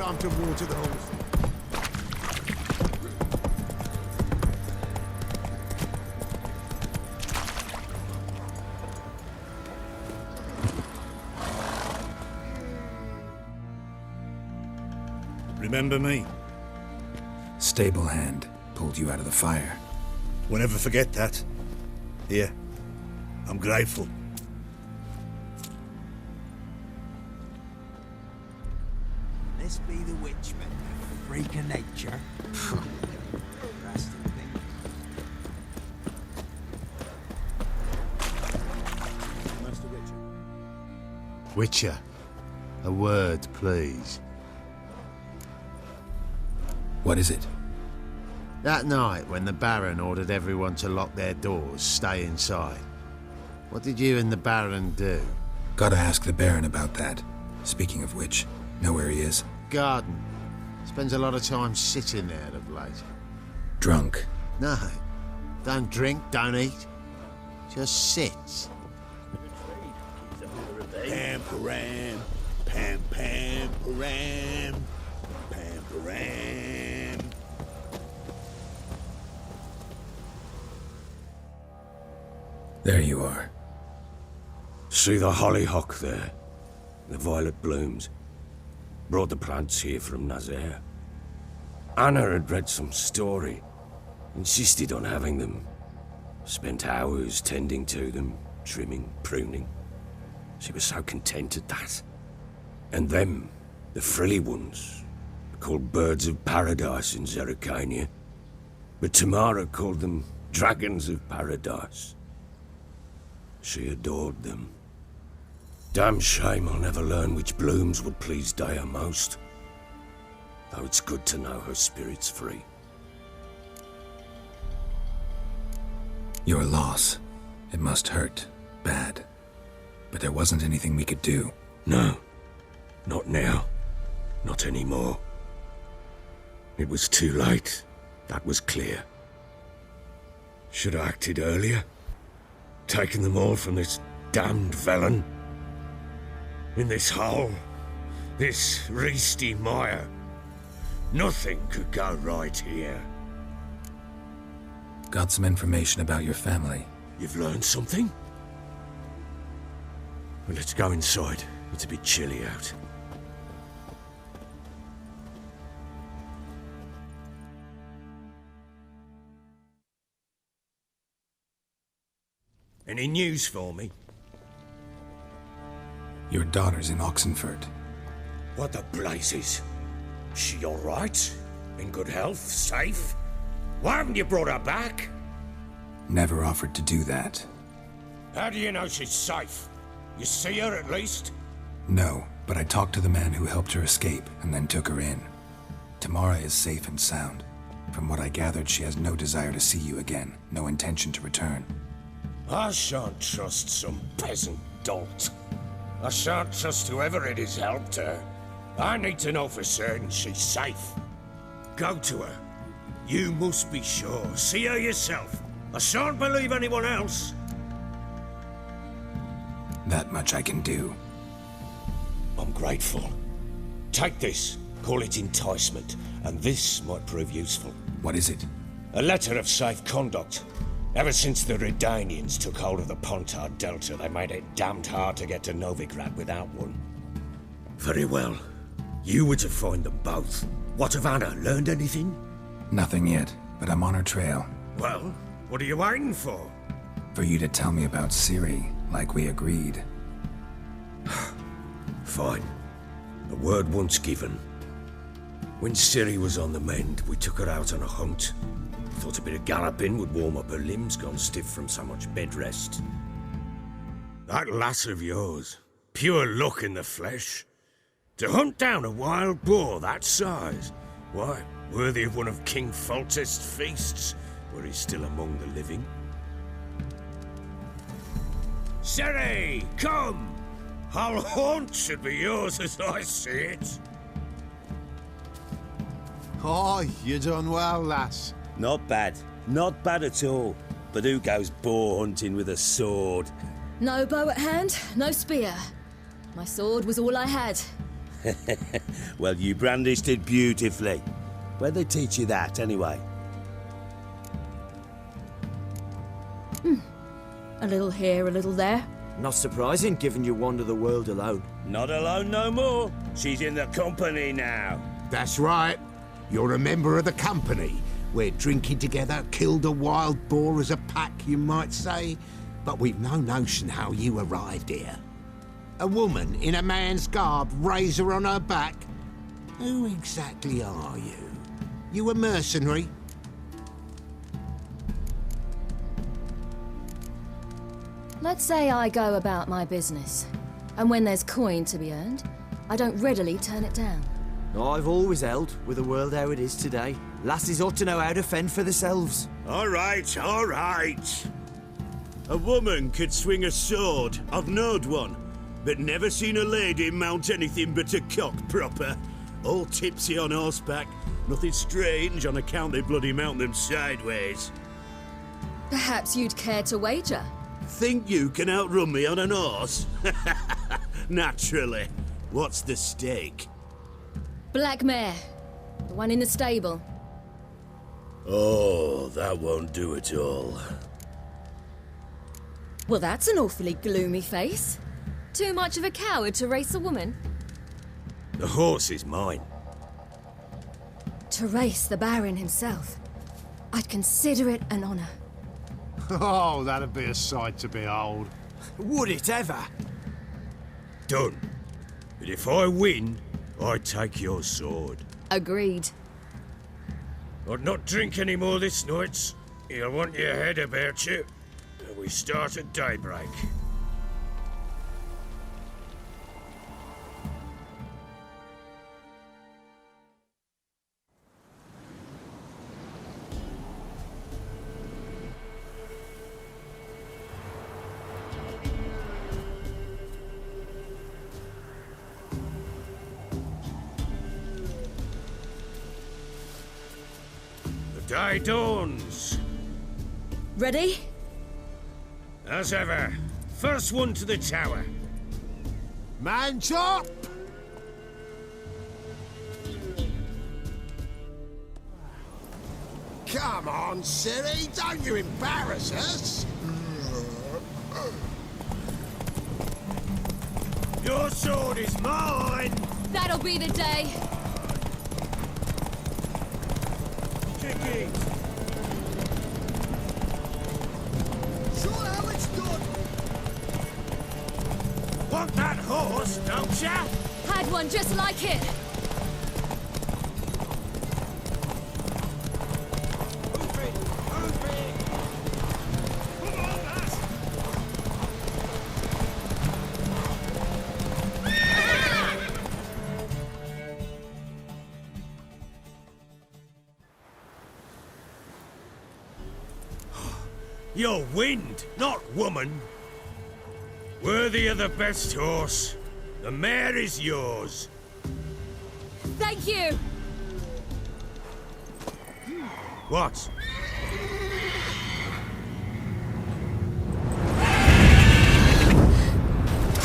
time to water the horse. Remember me? Stable hand pulled you out of the fire. We'll never forget that. Here, I'm grateful. This be the witchman, freak of nature. Rasty thing. Master Witcher. Witcher, a word, please. What is it? That night when the Baron ordered everyone to lock their doors, stay inside. What did you and the Baron do? Gotta ask the Baron about that. Speaking of which, know where he is? Garden. Spends a lot of time sitting there of late. Drunk. No. Don't drink, don't eat. Just sits. Pam-param, pam-pam-param, pam-param. There you are. See the hollyhock there? The violet blooms. Brought the plants here from Nazaire. Anna had read some story. Insisted on having them. Spent hours tending to them, trimming, pruning. She was so content at that. And them, the frilly ones, called birds of paradise in Zerrikania. But Tamara called them dragons of paradise. She adored them. Damn shame I'll never learn which blooms would please Dea most. Though it's good to know her spirit's free. Your loss. It must hurt. Bad. But there wasn't anything we could do. No. Not now. Not anymore. It was too late. That was clear. Should have acted earlier. Taken them all from this damned Velen. In this hole. This reesty mire. Nothing could go right here. Got some information about your family. You've learned something? Well, let's go inside. It's a bit chilly out. Any news for me? Your daughter's in Oxenfurt. What the blazes? She all right? In good health? Safe? Why haven't you brought her back? Never offered to do that. How do you know she's safe? You see her at least? No, but I talked to the man who helped her escape and then took her in. Tamara is safe and sound. From what I gathered, she has no desire to see you again, no intention to return. I shan't trust some peasant dolt. I shan't trust whoever it is helped her. I need to know for certain she's safe. Go to her. You must be sure. See her yourself. I shan't believe anyone else. That much I can do. I'm grateful. Take this. Call it enticement. And this might prove useful. What is it? A letter of safe conduct. Ever since the Redanians took hold of the Pontard Delta, they made it damned hard to get to Novigrad without one. Very well. You were to find them both. What of Anna? Learned anything? Nothing yet, but I'm on her trail. Well, what are you waiting for? For you to tell me about Ciri, like we agreed. Fine. A word once given. When Ciri was on the mend, we took her out on a hunt. Thought a bit of galloping would warm up her limbs, gone stiff from so much bed rest. That lass of yours, pure luck in the flesh. To hunt down a wild boar that size, why, worthy of one of King Foltest's feasts, were he still among the living. Ciri, come! Whole haunt should be yours as I see it. Oh, you done well, lass. Not bad. Not bad at all. But who goes boar hunting with a sword? No bow at hand, no spear. My sword was all I had. Well, you brandished it beautifully. Where'd they teach you that, anyway? A little here, a little there. Not surprising, given you wander the world alone. Not alone no more. She's in the company now. That's right. You're a member of the company. We're drinking together, killed a wild boar as a pack, you might say. But we've no notion how you arrived here. A woman in a man's garb, razor on her back. Who exactly are you? You a mercenary? Let's say I go about my business, and when there's coin to be earned, I don't readily turn it down. I've always held, with the world how it is today, lasses ought to know how to fend for themselves. All right, all right. A woman could swing a sword. I've knowed one, but never seen a lady mount anything but a cock proper. All tipsy on horseback. Nothing strange on account they bloody mount them sideways. Perhaps you'd care to wager? Think you can outrun me on an horse? Naturally. What's the stake? Black mare. The one in the stable. Oh, that won't do at all. Well, that's an awfully gloomy face. Too much of a coward to race a woman? The horse is mine. To race the Baron himself. I'd consider it an honor. Oh, that'd be a sight to behold. Would it ever? Done. But if I win, I take your sword. Agreed. I'd not drink any more this night. You'll want your head about you. We start at daybreak. The day dawns. Ready? As ever, first one to the tower. Man chop! Come on, Ciri, don't you embarrass us. Your sword is mine! That'll be the day. Kick it! Sure how it's done. Want that horse, don't ya? Had one just like it. Move it! Move it! Come on, lass! You're wind, not woman. Worthy of the best horse. The mare is yours. Thank you. What?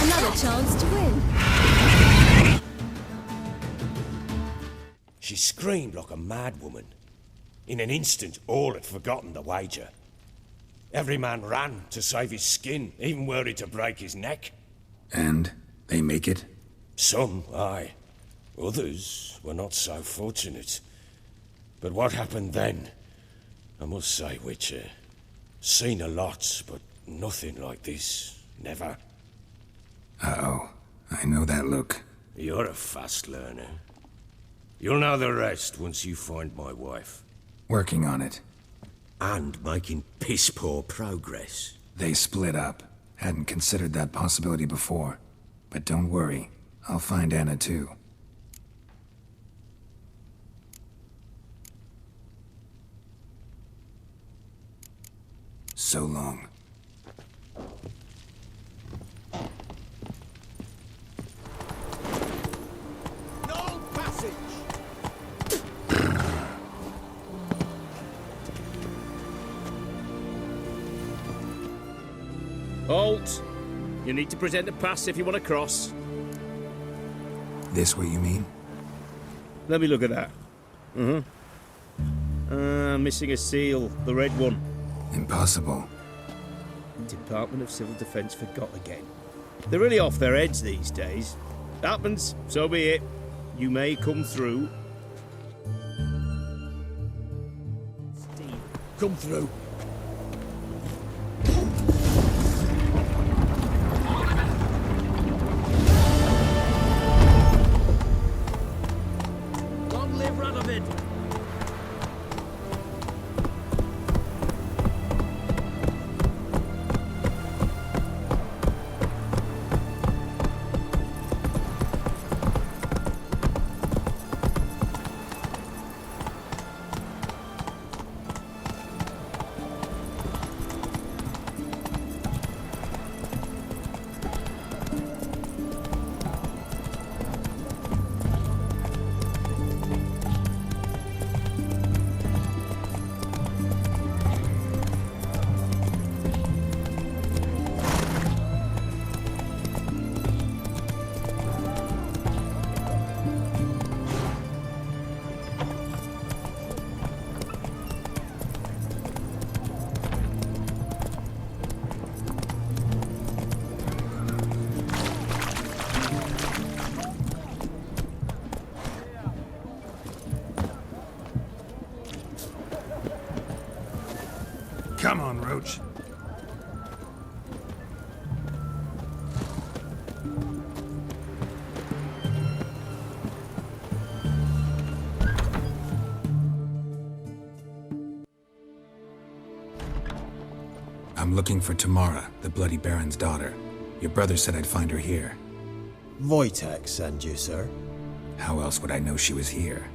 Another chance to win. She screamed like a mad woman. In an instant, all had forgotten the wager. Every man ran to save his skin, even worried to break his neck. And they make it? Some, aye. Others were not so fortunate. But what happened then? I must say, Witcher, seen a lot, but nothing like this. Never. Uh-oh. I know that look. You're a fast learner. You'll know the rest once you find my wife. Working on it. And making piss-poor progress. They split up. Hadn't considered that possibility before. But don't worry. I'll find Anna too. So long. No passage. Halt! You need to present a pass if you want to cross. This what you mean? Let me look at that. Missing a seal, the red one. Impossible. Department of Civil Defence forgot again. They're really off their heads these days. Happens, so be it. You may come through. Steve, come through. Long live Radovid! Come on, Roach. I'm looking for Tamara, the Bloody Baron's daughter. Your brother said I'd find her here. Wojtek send you, sir. How else would I know she was here?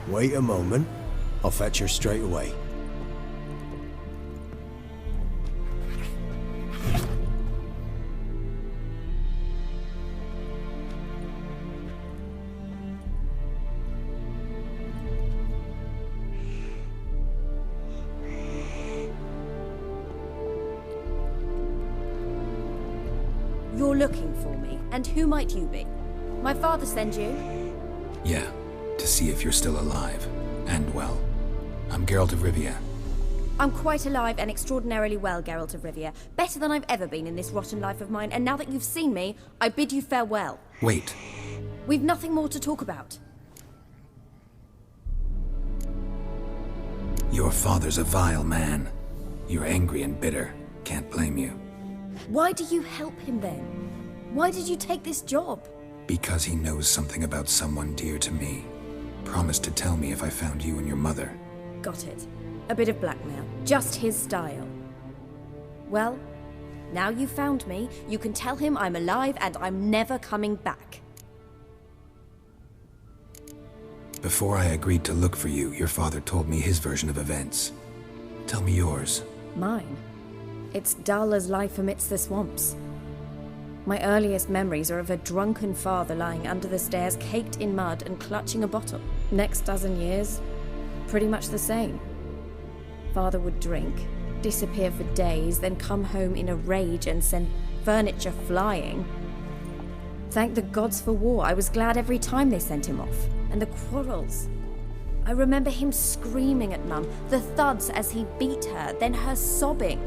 Wait a moment. I'll fetch her straight away. You're looking for me, and who might you be? My father sent you? Yeah, to see if you're still alive. And well. I'm Geralt of Rivia. I'm quite alive and extraordinarily well, Geralt of Rivia. Better than I've ever been in this rotten life of mine, and now that you've seen me, I bid you farewell. Wait. We've nothing more to talk about. Your father's a vile man. You're angry and bitter. Can't blame you. Why do you help him then? Why did you take this job? Because he knows something about someone dear to me. Promised to tell me if I found you and your mother. Got it. A bit of blackmail. Just his style. Well, now you've found me, you can tell him I'm alive and I'm never coming back. Before I agreed to look for you, your father told me his version of events. Tell me yours. Mine? It's dull as life amidst the swamps. My earliest memories are of a drunken father lying under the stairs, caked in mud and clutching a bottle. Next dozen years, pretty much the same. Father would drink, disappear for days, then come home in a rage and send furniture flying. Thank the gods for war. I was glad every time they sent him off. And the quarrels. I remember him screaming at Mum, the thuds as he beat her, then her sobbing.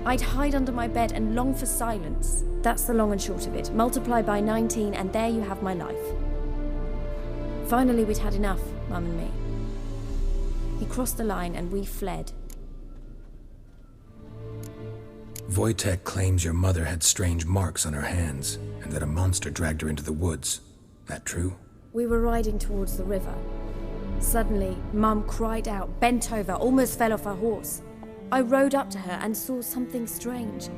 I'd hide under my bed and long for silence. That's the long and short of it. Multiply by 19 and there you have my life. Finally we'd had enough, Mum and me. He crossed the line and we fled. Wojtek claims your mother had strange marks on her hands, and that a monster dragged her into the woods. That true? We were riding towards the river. Suddenly, Mum cried out, bent over, almost fell off her horse. I rode up to her and saw something strange.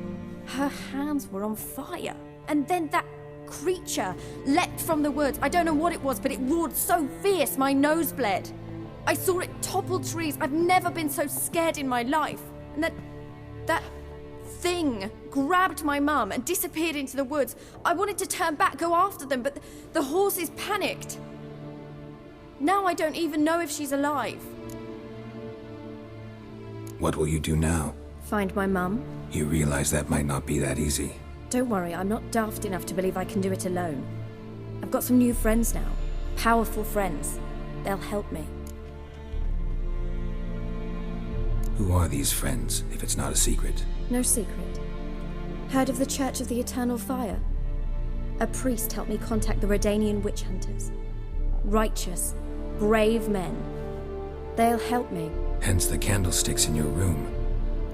Her hands were on fire. And then that creature leapt from the woods. I don't know what it was, but it roared so fierce my nose bled. I saw it topple trees. I've never been so scared in my life. And that thing grabbed my mum and disappeared into the woods. I wanted to turn back, go after them, but the horses panicked. Now I don't even know if she's alive. What will you do now? Find my mum. You realize that might not be that easy. Don't worry, I'm not daft enough to believe I can do it alone. I've got some new friends now. Powerful friends. They'll help me. Who are these friends, if it's not a secret? No secret. Heard of the Church of the Eternal Fire? A priest helped me contact the Redanian witch hunters. Righteous, brave men. They'll help me. Hence the candlesticks in your room.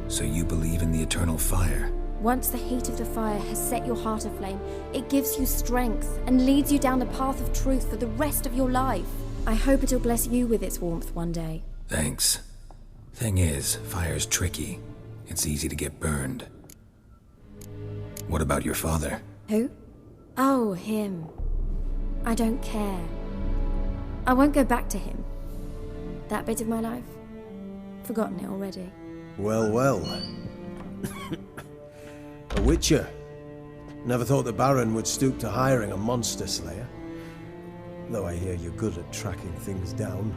So you believe in the eternal fire? Once the heat of the fire has set your heart aflame, it gives you strength and leads you down the path of truth for the rest of your life. I hope it'll bless you with its warmth one day. Thanks. Thing is, fire's tricky. It's easy to get burned. What about your father? Who? Oh, him. I don't care. I won't go back to him. That bit of my life? Forgotten it already. Well, well. A witcher. Never thought the Baron would stoop to hiring a monster slayer. Though I hear you're good at tracking things down.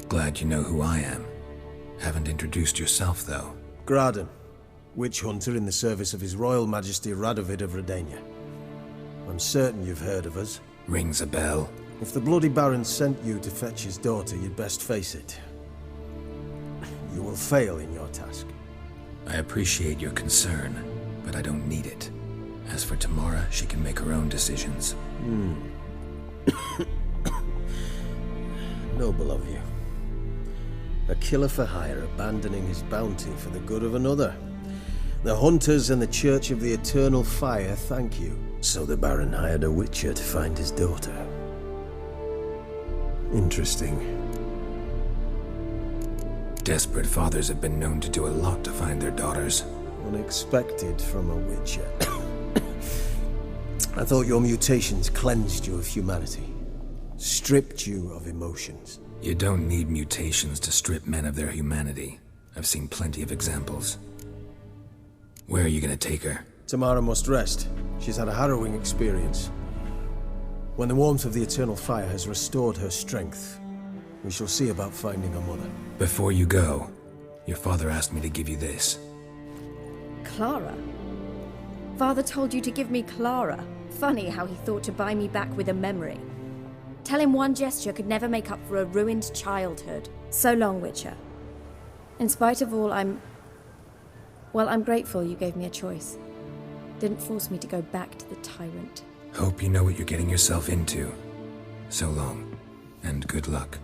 Glad you know who I am. Haven't introduced yourself, though. Graden, witch hunter in the service of His Royal Majesty Radovid of Redania. I'm certain you've heard of us. Rings a bell. If the Bloody Baron sent you to fetch his daughter, you'd best face it. You will fail in your task. I appreciate your concern, but I don't need it. As for Tamara, she can make her own decisions. Noble of you. A killer for hire abandoning his bounty for the good of another. The hunters and the Church of the Eternal Fire thank you. So the Baron hired a witcher to find his daughter. Interesting. Desperate fathers have been known to do a lot to find their daughters. Unexpected from a witcher. I thought your mutations cleansed you of humanity. Stripped you of emotions. You don't need mutations to strip men of their humanity. I've seen plenty of examples. Where are you gonna take her? Tamara must rest. She's had a harrowing experience. When the warmth of the Eternal Fire has restored her strength, we shall see about finding her mother. Before you go, your father asked me to give you this. Clara? Father told you to give me Clara. Funny how he thought to buy me back with a memory. Tell him one gesture could never make up for a ruined childhood. So long, Witcher. In spite of all, I'm grateful you gave me a choice. Didn't force me to go back to the tyrant. Hope you know what you're getting yourself into. So long, and good luck.